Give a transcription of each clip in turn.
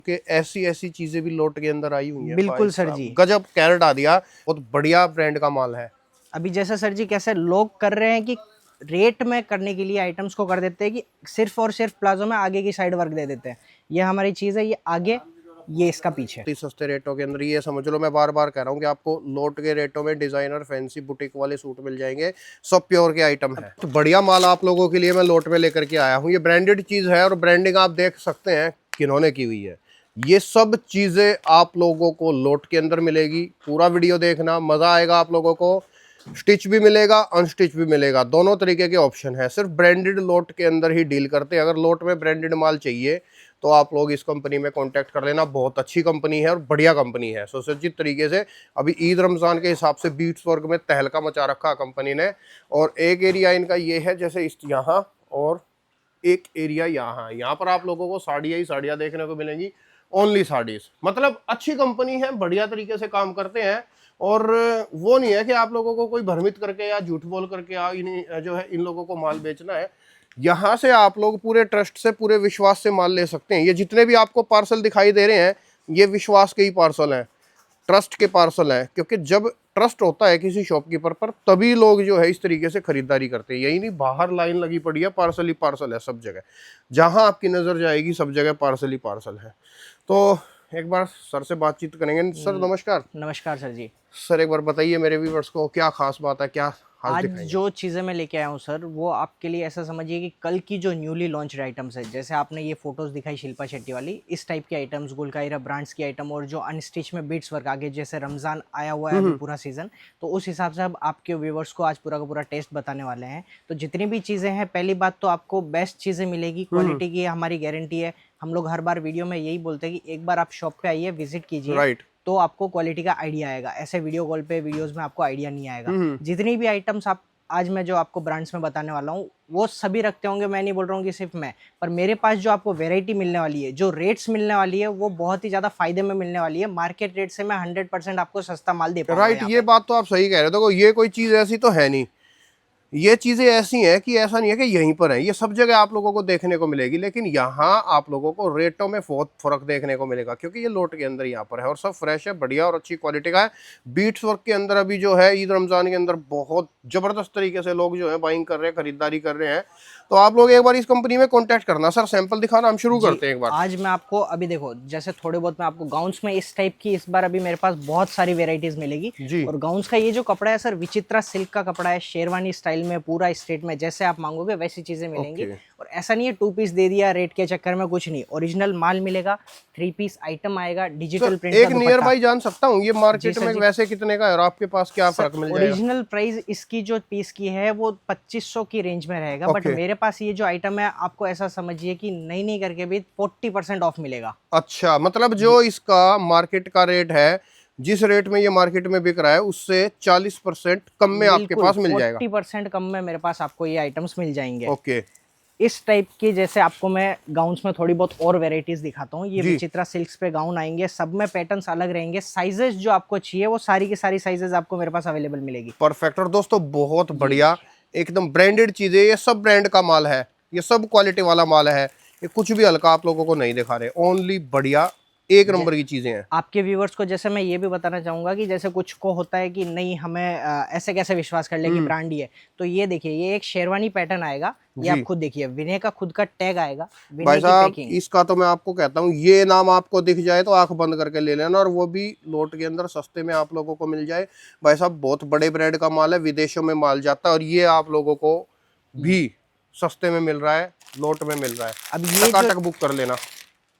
कि ऐसी ऐसी चीजें भी लोट के अंदर आई हुई हैं। बिल्कुल भाई सर साहब, जी। गजब कैरेट डाल दिया, बहुत बढ़िया ब्रांड का माल है। अभी जैसे सर जी कैसे लोग कर रहे हैं कि रेट में करने के लिए आइटम्स को कर देते हैं कि सिर्फ और सिर्फ प्लाजो में आगे की साइड वर्क दे देते हैं। ये हमारी चीज़ है, ये आगे, ये इसका पीछे। इतनी सस्ते रेटों के अंदर, ये समझ लो, मैं बार बार कह रहा हूँ कि आपको लोट के रेटों में डिजाइनर फैंसी बुटीक वाले सूट मिल जाएंगे। सब प्योर के आइटम है, तो बढ़िया माल आप लोगों के लिए मैं लोट में लेकर के आया हूँ। ये ब्रांडेड चीज है और ब्रांडिंग आप देख सकते हैं किन्होंने की हुई है। ये सब चीजें आप लोगों को लोट के अंदर मिलेगी। पूरा वीडियो देखना, मजा आएगा आप लोगों को। स्टिच भी मिलेगा, अनस्टिच भी मिलेगा, दोनों तरीके के ऑप्शन है। सिर्फ ब्रांडेड लोट के अंदर ही डील करते हैं। अगर लोट में ब्रांडेड माल चाहिए तो आप लोग इस कंपनी में कांटेक्ट कर लेना। बहुत अच्छी कंपनी है और बढ़िया कंपनी है, सुसज्जित तरीके से। अभी ईद रमजान के हिसाब से बीट्स वर्क में तहलका मचा रखा कंपनी ने। और एक एरिया इनका ये है, जैसे इस यहाँ, और एक एरिया यहाँ पर आप लोगों को साड़ियाँ ही साड़ियाँ देखने को मिलेंगी। ओनली साड़ीज, मतलब अच्छी कंपनी है, बढ़िया तरीके से काम करते हैं। और वो नहीं है कि आप लोगों को कोई भ्रमित करके या झूठ बोल करके जो है इन लोगों को माल बेचना है। यहाँ से आप लोग पूरे ट्रस्ट से, पूरे विश्वास से माल ले सकते हैं। ये जितने भी आपको पार्सल दिखाई दे रहे हैं, ये विश्वास के ही पार्सल हैं, ट्रस्ट के पार्सल हैं। क्योंकि जब ट्रस्ट होता है किसी शॉपकीपर पर, तभी लोग जो है इस तरीके से खरीदारी करते हैं। यही नहीं, बाहर लाइन लगी पड़ी है, पार्सल ही पार्सल है सब जगह। जहां आपकी नजर जाएगी सब जगह पार्सल ही पार्सल है। तो एक बार सर से बातचीत करेंगे। सर नमस्कार। नमस्कार सर जी। सर एक बार बताइए मेरे व्यूवर्स को, क्या खास बात है, क्या आज आज दिखाएंगे? जो चीज़ें मैं लेके आया हूँ सर, वो आपके लिए ऐसा समझिए कि कल की जो न्यूली लॉन्च आइटम्स है, जैसे आपने ये फोटोज दिखाई शिल्पा शेट्टी वाली, इस टाइप के आइटम्स, गुलकायरा ब्रांड्स की आइटम, और जो अनस्टिच में बीट्स वर्क आगे, जैसे रमज़ान आया हुआ है अभी पूरा सीजन, तो उस हिसाब से अब आपके व्यूवर्स को आज पूरा का पूरा टेस्ट बताने वाले हैं। तो जितनी भी चीज़ें हैं, पहली बात तो आपको बेस्ट चीज़ें मिलेगी, क्वालिटी की हमारी गारंटी है। हम लोग हर बार वीडियो में यही बोलते हैं कि एक बार आप शॉप पे आइए, विजिट कीजिए, राइट। तो आपको क्वालिटी का आइडिया आएगा। ऐसे वीडियो कॉल पे, वीडियोस में आपको आइडिया नहीं आएगा। जितनी भी आइटम्स आप आज मैं जो आपको ब्रांड्स में बताने वाला हूँ, वो सभी रखते होंगे, मैं नहीं बोल रहा हूँ कि सिर्फ मैं, पर मेरे पास जो आपको वैरायटी मिलने वाली है, जो रेट्स मिलने वाली है, वो बहुत ही ज़्यादा फायदे में मिलने वाली है। मार्केट रेट से मैं 100% आपको सस्ता माल दे पाऊंगा राइट, यहाँ ये पे। बात तो आप सही कह रहे हो। देखो, ये कोई चीज ऐसी तो है नहीं, ये चीजें ऐसी हैं कि ऐसा नहीं है कि यहीं पर है, ये सब जगह आप लोगों को देखने को मिलेगी। लेकिन यहाँ आप लोगों को रेटों में बहुत फर्क देखने को मिलेगा, क्योंकि ये लोट के अंदर यहाँ पर है और सब फ्रेश है, बढ़िया और अच्छी क्वालिटी का है। बीट्स वर्क के अंदर अभी जो है ईद रमजान के अंदर बहुत जबरदस्त तरीके से लोग जो है बाइंग कर रहे हैं, खरीदारी कर रहे हैं। तो आप लोग एक बार इस कंपनी में कॉन्टेक्ट करना। सर सैंपल दिखाना, हम शुरू जी, करते हैं एक बार। आज मैं आपको अभी देखो, जैसे थोड़े बहुत मैं आपको गाउन्स में इस टाइप की, इस बार अभी मेरे पास बहुत सारी वेराइटीज मिलेगी। जी। और गाउन्स का ये जो कपड़ा है सर, विचित्रा सिल्क का कपड़ा है, शेरवानी स्टाइल में, पूरा स्ट्रेट में, जैसे आप मांगोगे वैसी चीजें मिलेंगी। ओके। और ऐसा नहीं है 2 पीस दे दिया रेट के चक्कर में, कुछ नहीं, ओरिजिनल माल मिलेगा। 3 पीस आइटम आएगा, सर डिजिटल प्रिंट का एक नियर दुपट्टा। बाई जान सकता हूँ, ये जी मार्केट सर में जी। वैसे कितने का है और आपके पास क्या सर फर्क मिल जाएगा? ओरिजिनल प्राइस इसकी जो पीस की है वो 2500 की रेंज में रहेगा, बट ओके। मेरे पास ये जो आइटम है, आपको ऐसा समझिए कि नई नई करके भी 40% ऑफ मिलेगा। अच्छा, मतलब जी। जो इसका मार्केट का रेट है, जिस रेट में ये मार्केट में बिक रहा है, उससे 40% कम में आपके बिल्कुल पास मिल जाएगा। 40% कम में मेरे पास आपको ये आइटम्स मिल जाएंगे। ओके। इस टाइप की, जैसे आपको मैं गाउन्स में थोड़ी बहुत और वेराइटीज दिखाता हूँ। ये जी। विचित्रा सिल्क्स पे गाउन आएंगे, सब में पैटर्न्स अलग रहेंगे। साइजेस जो आपको चाहिए वो सारी की सारी साइजेस आपको मेरे पास अवेलेबल मिलेगी। परफेक्ट। और दोस्तों बहुत ये बढ़िया, देखिए। एकदम ब्रांडेड चीजें, ये सब ब्रांड का माल है, ये सब क्वालिटी वाला माल है। ये कुछ भी हल्का आप लोगों को नहीं दिखा रहे, ओनली बढ़िया एक नंबर की चीजें हैं। आपके व्यूवर्स को जैसे मैं ये भी बताना चाहूंगा कि जैसे कुछ को होता है कि नहीं, हमें ऐसे कैसे विश्वास कर ले कि ब्रांड ही है, तो ये देखिए, ये एक शेरवानी पैटर्न आएगा। ये आप जी। खुद देखिए, विनय का खुद का टैग आएगा, भाई विनय की साहब, पैकिंग। इसका तो मैं आपको कहता हूँ, ये नाम आपको दिख जाए तो आंख बंद करके ले लेना, और वो भी लोट के अंदर सस्ते में आप लोगों को मिल जाए। भाई साहब बहुत बड़े ब्रांड का माल है, विदेशों में माल जाता है, और ये आप लोगों को भी सस्ते में मिल रहा है, लोट में मिल रहा है। अब ये जो टकाटक बुक कर लेना।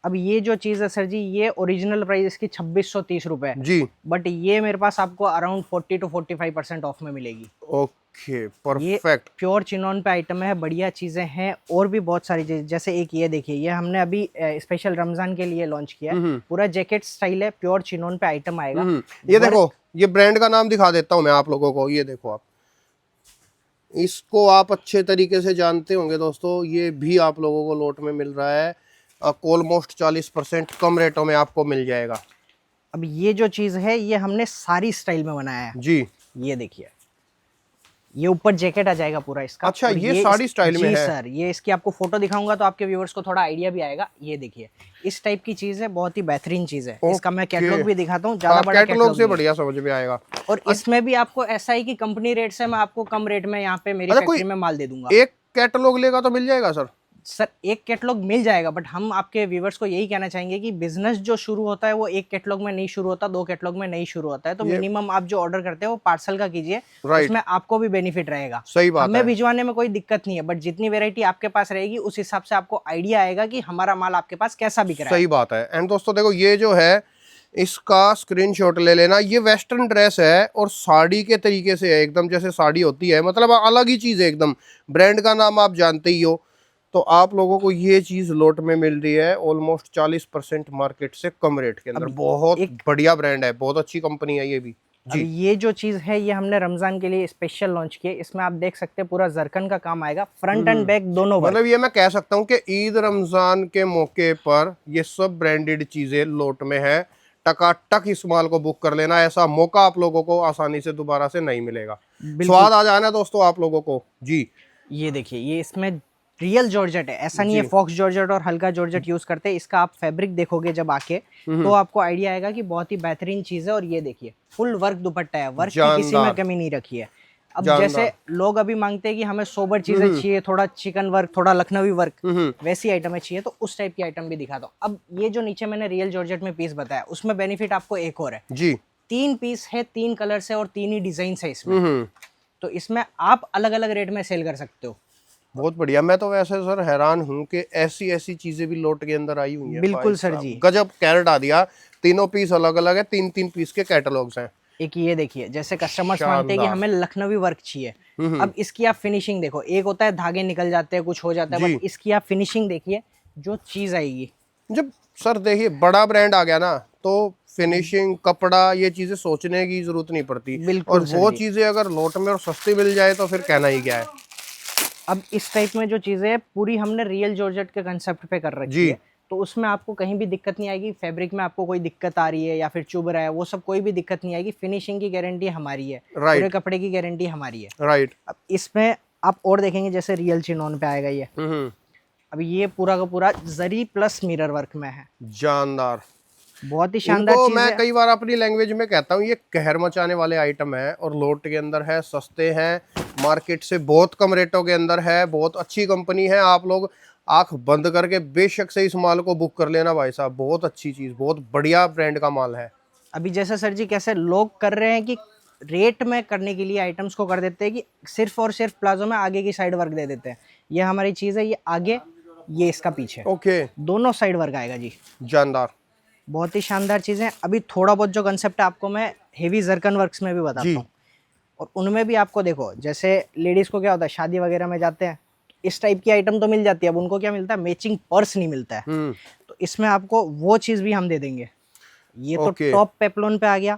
अब ये जो चीज़ है सर जी, ये ओरिजिनल प्राइस इसकी 2630 रुपये, जी। बट ये मेरे पास आपको अराउंड 40 to 45% ऑफ में मिलेगी। ओके, ये परफेक्ट। प्योर चिनॉन पे आइटम है, बढ़िया चीज़ें हैं। और भी बहुत सारी चीज़, जैसे एक ये देखिए, ये हमने अभी स्पेशल रमज़ान के लिए लॉन्च किया है। पूरा जैकेट स्टाइल है, प्योर चिनॉन पे आइटम आएगा। ये देखो, ये ब्रांड का नाम दिखा देता हूँ मैं आप लोगों को। ये देखो, आप इसको आप अच्छे तरीके से जानते होंगे दोस्तों, ये भी आप लोगों को लोट में मिल रहा है, ऑलमोस्ट 40% कम रेटों में आपको मिल जाएगा। अब ये जो चीज़ है, ये हमने सारी स्टाइल में बनाया है। जी। ये देखिए, ये ऊपर जैकेट आ जाएगा पूरा इसका। अच्छा, और ये साड़ी स्टाइल में जी है। सर, ये इसकी आपको फोटो दिखाऊंगा तो आपके व्यूवर्स को थोड़ा आइडिया भी आएगा। ये देखिए इस टाइप की चीज है, बहुत ही बेहतरीन चीज है। इसका मैं कैटलॉग भी दिखाता हूँ, ज्यादा बड़ा कैटलॉग से नहीं है। बढ़िया समझ में आएगा। और इसमें भी आपको ऐसा ही कि कंपनी रेट से मैं आपको कम रेट में यहाँ पे मेरी अच्छा, कोई फैक्ट्री में माल दे दूंगा। एक कैटलॉग लेगा तो मिल जाएगा सर? सर एक कैटलॉग मिल जाएगा, बट हम आपके व्यूवर्स को यही कहना चाहेंगे कि बिजनेस जो शुरू होता है वो एक कैटलॉग में नहीं शुरू होता, 2 कैटलॉग में नहीं शुरू होता है। तो मिनिमम आप जो ऑर्डर करते हैं वो पार्सल का कीजिए, उसमें आपको भी बेनिफिट रहेगा। सही बात है। हमें भिजवाने में कोई दिक्कत नहीं है, बट जितनी वेरायटी आपके पास रहेगी उस हिसाब से आपको आइडिया आएगा कि हमारा माल आपके पास कैसा बिक रहा है। सही बात है। एंड दोस्तों देखो, ये जो है इसका स्क्रीनशॉट ले लेना। ये वेस्टर्न ड्रेस है और साड़ी के तरीके से है, एकदम जैसे साड़ी होती है, मतलब अलग ही चीज है एकदम। ब्रांड का नाम आप जानते ही हो। तो आप लोगों को ये चीज लोट में मिल रही है ऑलमोस्ट 40% मार्केट से कम रेट के अंदर। बहुत बढ़िया ब्रांड है, बहुत अच्छी कंपनी है ये भी जी। अब ये जो चीज है ये हमने रमजान के लिए स्पेशल लॉन्च की है। इसमें आप देख सकते हैं पूरा जरकन का काम आएगा, फ्रंट एंड बैक दोनों। मतलब ये मैं कह सकता हूँ कि ईद रमजान के मौके पर ये सब ब्रांडेड चीजें लोट में है। टकाटक इस माल को बुक कर लेना, ऐसा मौका आप लोगों को आसानी से दोबारा से नहीं मिलेगा। स्वाद आ जाना दोस्तों आप लोगों को जी। ये देखिए, ये इसमें रियल जॉर्जेट है, ऐसा नहीं है फॉक्स जॉर्जेट और हल्का जॉर्जेट यूज करते हैं। इसका आप फैब्रिक देखोगे जब आके तो आपको आइडिया आएगा कि बहुत ही बेहतरीन चीज है। और ये देखिए फुल वर्क दुपट्टा है, वर्क की किसी में कमी नहीं रखी है। अब जैसे लोग अभी मांगते हैं कि हमें सोबर चीजें चाहिए, थोड़ा चिकन वर्क, थोड़ा लखनवी वर्क, वैसी आइटमें चाहिए, तो उस टाइप की आइटम भी दिखा दो। अब ये जो नीचे मैंने रियल जॉर्जेट में पीस बताया, उसमें बेनिफिट आपको एक और है जी। 3 पीस है, 3 कलर से और 3 ही डिजाइन है इसमें। तो इसमें आप अलग अलग रेट में सेल कर सकते हो। बहुत बढ़िया। मैं तो वैसे सर हैरान हूँ कि ऐसी ऐसी चीजें भी लोट के अंदर आई हुई हैं। बिल्कुल सर जी, गजब कैरेट आ दिया। तीनों पीस अलग अलग है, 3-3 पीस के कैटलॉग्स हैं। एक ये देखिए, जैसे कस्टमर्स मांगते हैं कि हमें लखनवी वर्क चाहिए। अब इसकी आप फिनिशिंग देखो, एक होता है धागे निकल जाते हैं, कुछ हो जाता है, बट इसकी आप फिनिशिंग देखिए, जो चीज आएगी। जब सर देखिए बड़ा ब्रांड आ गया ना, तो फिनिशिंग, कपड़ा, ये चीजें सोचने की जरूरत नहीं पड़ती। और वो चीजें अगर लोट में और सस्ती मिल जाए तो फिर कहना ही क्या है। अब इस टाइप में जो चीजें है पूरी हमने रियल जॉर्जेट के कंसेप्ट पे कर रखी है, तो उसमें आपको कहीं भी दिक्कत नहीं आएगी। फैब्रिक में आपको कोई दिक्कत आ रही है या फिर चुभ रहा है, वो सब कोई भी दिक्कत नहीं आएगी। फिनिशिंग की गारंटी हमारी है, पूरे कपड़े की गारंटी हमारी है। राइट। अब इसमें आप और देखेंगे, जैसे रियल चिनॉन पे आएगा ये। अब ये पूरा का पूरा जरी प्लस मिरर वर्क में है, जानदार, बहुत ही शानदार चीज है। मैं कई बार अपनी लैंग्वेज में कहता हूँ, ये कहर मचाने वाले आइटम है और लोट के अंदर है, सस्ते हैं, मार्केट से बहुत कम रेटों के अंदर है, बहुत अच्छी कंपनी है। आप लोग आंख बंद करके बेशक से इस माल को बुक कर लेना भाई साहब, बहुत अच्छी चीज, बहुत बढ़िया ब्रांड का माल है। अभी जैसे सर जी कैसे लोग कर रहे हैं कि रेट में करने के लिए आइटम्स को कर देते हैं कि सिर्फ और सिर्फ प्लाजो में आगे की साइड वर्क दे देते हैं। ये हमारी चीज है, ये आगे, ये इसका पीछे, ओके, दोनों साइड वर्क आएगा जी। जानदार, बहुत ही शानदार चीजें। अभी थोड़ा बहुत जो कंसेप्ट है आपको मैं हेवी जरकन वर्क्स में भी बताता हूँ, और उनमें भी आपको देखो, जैसे लेडीज को क्या होता है, शादी वगैरह में जाते हैं, इस टाइप की आइटम तो मिल जाती है। अब उनको क्या मिलता है, मैचिंग पर्स नहीं मिलता है, तो इसमें आपको वो चीज भी हम दे देंगे। ये तो टॉप पेप्लोन पे आ गया,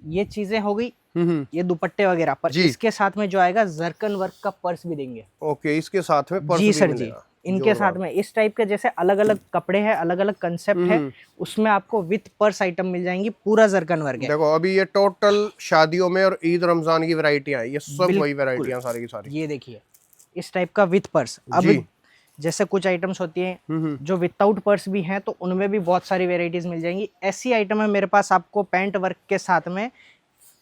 ये चीजें हो गई, ये दुपट्टे वगैरह पर। इसके साथ में जो आएगा जरकन वर्क का पर्स भी देंगे। ओके, इसके साथ में पर्स जी भी सर जी, मिलेगा। इनके साथ में इस टाइप के जैसे अलग अलग कपड़े हैं, अलग अलग कंसेप्ट है, उसमें आपको विथ पर्स आइटम मिल जाएंगी, पूरा जरकन वर्क है। देखो अभी ये टोटल शादियों में और ईद रमजान की वैरायटियां हैं, ये सब वही वैरायटियां सारी की सारी। ये देखिए इस टाइप का विथ पर्स। अब जैसे कुछ आइटम्स होती हैं जो विदाउट पर्स भी हैं, तो उनमें भी बहुत सारी वेराइटीज मिल जाएंगी। ऐसी आइटम है मेरे पास, आपको पैंट वर्क के साथ में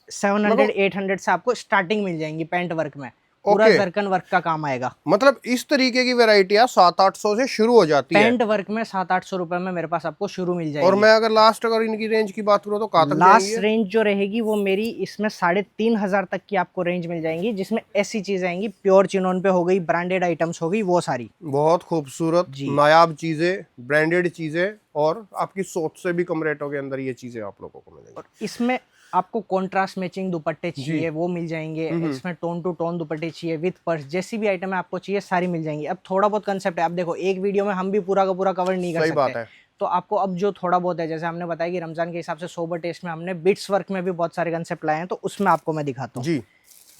700-800 से आपको स्टार्टिंग मिल जाएंगी पैंट वर्क में, पूरा जरकन वर्क का काम आएगा। मतलब इस तरीके की वैरायटियां 700-800 से शुरू हो जाती है। पैंट वर्क में 700-800 रुपए में मेरे पास आपको शुरू मिल जाएगी। और मैं अगर लास्ट अगर इनकी रेंज की बात करूं तो कहां तक लास्ट जाएंगी? रेंज जो रहेगी वो मेरी इसमें 3500 तक की आपको रेंज मिल जाएंगी, जिसमें ऐसी चीजें आएंगी, प्योर चिनोन पे हो गई, ब्रांडेड आइटम्स हो गई, वो सारी बहुत खूबसूरत नायाब चीजें, ब्रांडेड चीजें, और आपकी सोच से भी कम रेटों के अंदर ये चीजें आप लोगों को मिलेंगी। और इसमें आपको कॉन्ट्रास्ट मैचिंग दुपट्टे चाहिए वो मिल जाएंगे, इसमें टोन टू टोन दुपट्टे चाहिए विद पर्स, जैसी भी आइटम है आपको चाहिए सारी मिल जाएंगी। अब थोड़ा बहुत कंसेप्ट है, आप देखो एक वीडियो में हम भी पूरा का पूरा कवर नहीं कर सकते, तो आपको अब जो थोड़ा बहुत है, जैसे हमने बताया कि रमजान के हिसाब से सोबर टेस्ट में हमने बिट्स वर्क में भी बहुत सारे कंसेप्ट लाए हैं, तो उसमें आपको मैं दिखाता हूँ।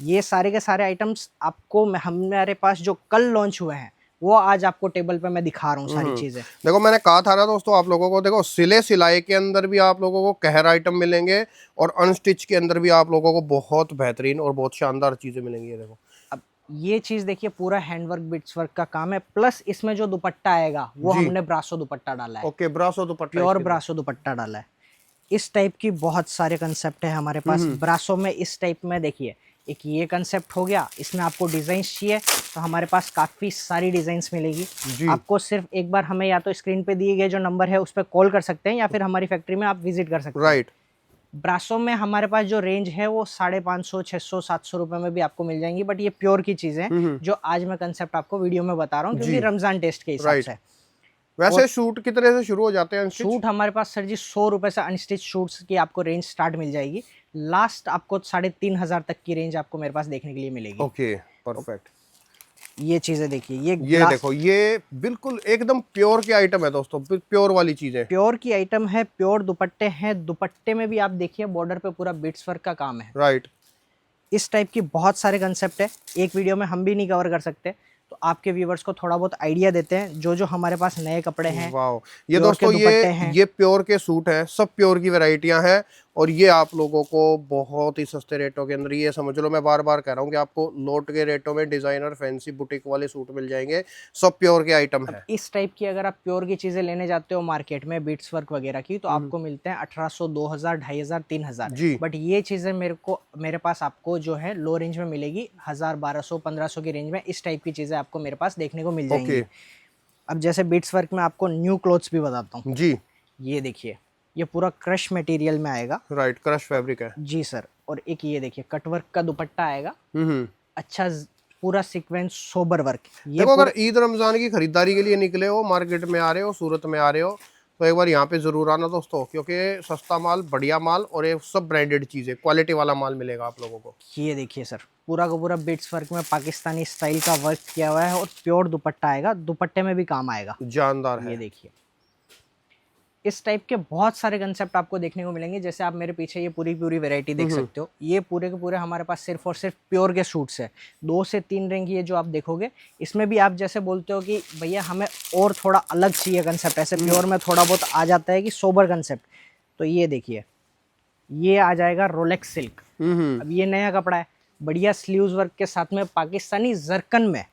ये सारे के सारे आइटम्स आपको हमारे पास जो कल लॉन्च हुए हैं वो आज आपको टेबल पे मैं दिखा रहा हूँ सारी चीजें। देखो मैंने कहा था ना दोस्तों आप लोगों को, देखो सिले सिलाई के अंदर भी आप लोगों को कहर आइटम मिलेंगे और अनस्टिच के अंदर भी आप लोगों को बहुत बेहतरीन और बहुत शानदार चीजें मिलेंगी। ये देखो अब ये चीज देखिए, पूरा हैंडवर्क बिट्स वर्क का काम है, प्लस इसमें जो दुपट्टा आएगा वो जी। हमने ब्रासो दुपट्टा डाला है। ओके, ब्रासो दुपट्टा, प्योर ब्रासो दुपट्टा डाला है। इस टाइप की बहुत सारे कंसेप्ट है हमारे पास ब्रासो में। इस टाइप में देखिए, एक ये कंसेप्ट हो गया, इसमें आपको डिजाइन चाहिए तो हमारे पास काफी सारी डिजाइन्स मिलेगी। आपको सिर्फ एक बार हमें या तो स्क्रीन पे दिए गए जो नंबर है उस पर कॉल कर सकते हैं या फिर हमारी फैक्ट्री में आप विजिट कर सकते हैं। राइट। ब्रासो में हमारे पास जो रेंज है वो 550, 600, 700 रुपए में भी आपको मिल जाएंगी, बट ये प्योर की चीजें हैं जो आज मैं कंसेप्ट आपको वीडियो में बता रहा हूँ क्योंकि रमजान टेस्ट के हिसाब से। वैसे शूट कितने से शुरू हो जाते हैं अनस्टिच? शूट हमारे पास सर जी 100 रुपए से अनस्टिच शूट्स की आपको रेंज स्टार्ट मिल जाएगी। लास्ट आपको 3500 तक की रेंज आपको मेरे पास देखने के लिए मिलेगी। Okay, perfect. ये चीजें देखिए, ये देखो, ये बिल्कुल एकदम प्योर की आइटम है दोस्तों, बिल्कुल वाली चीजें, प्योर की आइटम है, प्योर दुपट्टे हैं। दुपट्टे में भी आप देखिए बॉर्डर पे पूरा बीट्स वर्क का काम है। राइट। इस टाइप की बहुत सारे कंसेप्ट है, एक वीडियो में हम भी नहीं कवर कर सकते, तो आपके व्यूवर्स को थोड़ा बहुत आइडिया देते हैं जो जो हमारे पास नए कपड़े हैं। वाह, ये दोस्तों ये प्योर के सूट हैं, सब प्योर की वैरायटियां हैं और ये आप लोगों को बहुत ही सस्ते रेटों के अंदर, ये समझ लो मैं बार बार कह रहा हूँ कि आपको लोट के रेटों में डिजाइनर फैंसी बुटीक वाले सूट मिल जाएंगे, सब प्योर के आइटम है। इस टाइप की अगर आप प्योर की चीजें लेने जाते हो मार्केट में बीट्स वर्क वगैरह की, तो आपको मिलते हैं 1800, 2000, 2500, 3000। बट ये चीजें मेरे पास आपको जो है लो रेंज में मिलेगी, 1000, 1200, 1500 की रेंज में। इस टाइप की चीजें आपको मेरे पास देखने को मिल जाएंगी। अब जैसे बीट्स वर्क में आपको न्यू क्लोथ्स भी बताता हूँ जी। ये देखिए, ये पूरा क्रश मटेरियल में आएगा। राइट, क्रश फैब्रिक है जी सर। और एक ये देखिए कटवर्क का दुपट्टा आएगा। अच्छा, पूरा सीक्वेंस सोबर वर्क। देखो अगर ईद रमजान की खरीदारी के लिए निकले हो, मार्केट में आ रहे हो, सूरत में आ रहे हो, तो एक बार यहाँ पे जरूर आना दोस्तों, क्योंकि सस्ता माल, बढ़िया माल और ये सब ब्रांडेड चीजें, क्वालिटी वाला माल मिलेगा आप लोगों को। ये देखिए सर, पूरा का पूरा बीट्स वर्क में पाकिस्तानी स्टाइल का वर्क किया हुआ है और प्योर दुपट्टा आएगा, दुपट्टे में भी काम आएगा, जानदार है। ये देखिए, इस टाइप के बहुत सारे कंसेप्ट आपको देखने को मिलेंगे। जैसे आप मेरे पीछे ये पूरी वैरायटी देख सकते हो, ये पूरे के पूरे हमारे पास सिर्फ और सिर्फ प्योर के सूट्स है। 2 से 3 रंग ये जो आप देखोगे, इसमें भी आप जैसे बोलते हो कि भैया हमें और थोड़ा अलग चाहिए कंसेप्ट, ऐसे प्योर में थोड़ा बहुत आ जाता है कि सोबर कंसेप्ट, तो ये देखिए, ये आ जाएगा रोलेक्स सिल्क। अब ये नया कपड़ा है, बढ़िया स्लीव्स वर्क के साथ में पाकिस्तानी जरकन में।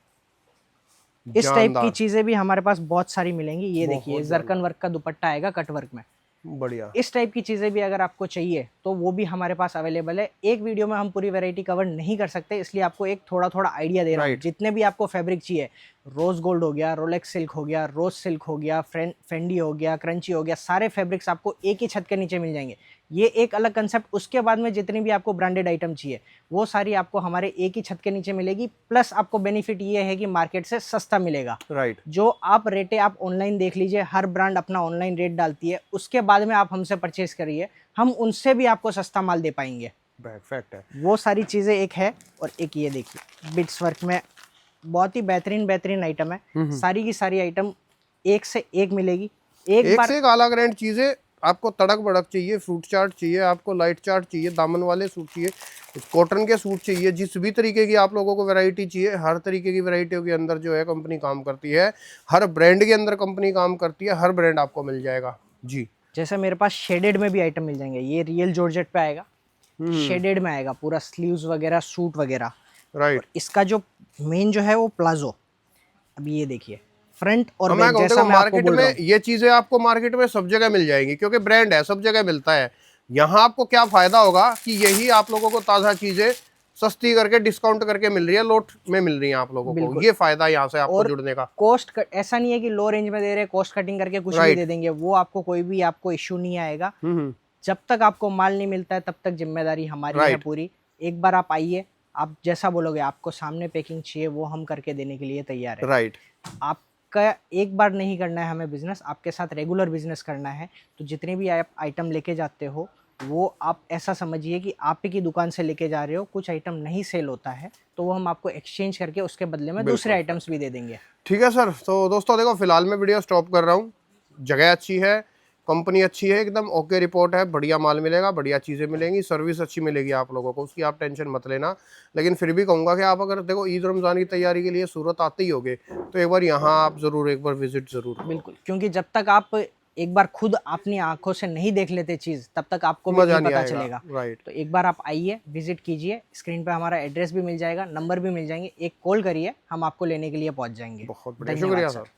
इस टाइप की चीजें भी हमारे पास बहुत सारी मिलेंगी। ये देखिए, जरकन वर्क का दुपट्टा आएगा कट वर्क में, बढ़िया। इस टाइप की चीजें भी अगर आपको चाहिए तो वो भी हमारे पास अवेलेबल है। एक वीडियो में हम पूरी वैरायटी कवर नहीं कर सकते, इसलिए आपको एक थोड़ा थोड़ा आइडिया दे रहा हूँ। जितने भी आपको फैब्रिक चाहिए, रोज गोल्ड हो गया, रोलेक्स सिल्क हो गया, रोज सिल्क हो गया, फेंडी हो गया, क्रंची हो गया, सारे फैब्रिक्स आपको एक ही छत के नीचे मिल जाएंगे। ये एक अलग कंसेप्ट। उसके बाद में जितनी भी आपको ब्रांडेड आइटम चाहिए वो सारी आपको हमारे एक ही छत के नीचे मिलेगी। प्लस आपको बेनिफिट ये है कि मार्केट से सस्ता मिलेगा। राइट। जो आप रेटें आप ऑनलाइन देख लीजिए, हर ब्रांड अपना ऑनलाइन रेट डालती है, उसके बाद में आप हमसे परचेज करिए, हम उनसे भी आपको सस्ता माल दे पाएंगे। फैक्ट है। वो सारी चीजें एक है। और एक ये देखिए, बिट्स वर्क में बहुत ही बेहतरीन आइटम है। सारी की सारी आइटम एक से एक मिलेगी। एक से एक अलग रेंट चीजें। आपको तड़क भड़क चाहिए, फ्रूट चार्ट चाहिए, आपको लाइट चार्ट चाहिए, दामन वाले सूट चाहिए, कॉटन के सूट चाहिए, जिस भी तरीके की आप लोगों को वैरायटी चाहिए, हर तरीके की वैरायटियों के अंदर जो है कंपनी काम करती है। हर ब्रांड के अंदर कंपनी काम करती है, हर ब्रांड आपको मिल जाएगा जी। जैसे मेरे पास शेडेड में भी आइटम मिल जाएंगे। ये रियल जॉर्जेट पे आएगा, शेडेड में आएगा, पूरा स्लीव्स वगैरह, सूट वगैरह। राइट। इसका जो मेन जो है वो प्लाजो। अब ये देखिए, फ्रंट और बैक, जैसा मैं मार्केट में ये चीजें आपको मार्केट में सब जगह मिल जाएंगी, क्योंकि ब्रांड है, सब जगह मिलता है। यहाँ आपको क्या फायदा होगा कि यही आप लोगों को ताजा चीजें सस्ती करके, डिस्काउंट करके मिल रही है, लोट में मिल रही है आप लोगों को। ये फायदा यहाँ से आपको जुड़ने का। कॉस्ट ऐसा नहीं है कि लो रेंज में दे रहे, कॉस्ट कटिंग करके कुछ भी दे देंगे, वो आपको कोई भी आपको इश्यू नहीं आएगा। जब तक आपको माल नहीं मिलता है तब तक जिम्मेदारी हमारी है पूरी। एक बार आप आइए, आप जैसा बोलोगे, आपको सामने पैकिंग चाहिए वो हम करके देने के लिए तैयार है। राइट। आपका एक बार नहीं करना है हमें बिजनेस, आपके साथ रेगुलर बिजनेस करना है, तो जितने भी आप आइटम लेके जाते हो वो आप ऐसा समझिए कि आप ही की दुकान से लेके जा रहे हो। कुछ आइटम नहीं सेल होता है तो वो हम आपको एक्सचेंज करके उसके बदले में दूसरे आइटम्स भी दे देंगे। ठीक है सर। तो दोस्तों देखो, फिलहाल मैं वीडियो स्टॉप कर रहा हूँ। जगह अच्छी है, कंपनी अच्छी है, एकदम ओके रिपोर्ट है, बढ़िया माल मिलेगा, बढ़िया चीज़ें मिलेंगी, सर्विस अच्छी मिलेगी आप लोगों को, उसकी आप टेंशन मत लेना। लेकिन फिर भी कहूँगा कि आप अगर देखो ईद रमज़ान की तैयारी के लिए सूरत आते ही होगे तो एक बार यहाँ आप ज़रूर एक बार विजिट ज़रूर करो। बिल्कुल, क्योंकि जब तक आप एक बार खुद अपनी आंखों से नहीं देख लेते चीज़, तब तक आपको भी मज़ा नहीं नहीं पता आएगा, चलेगा। राइट। तो एक बार आप आइए, विजिट कीजिए, स्क्रीन पे हमारा एड्रेस भी मिल जाएगा, नंबर भी मिल जाएंगे, एक कॉल करिए, हम आपको लेने के लिए पहुंच जाएंगे। बहुत बढ़िया, धन्यवाद शुक्रिया सर। सर।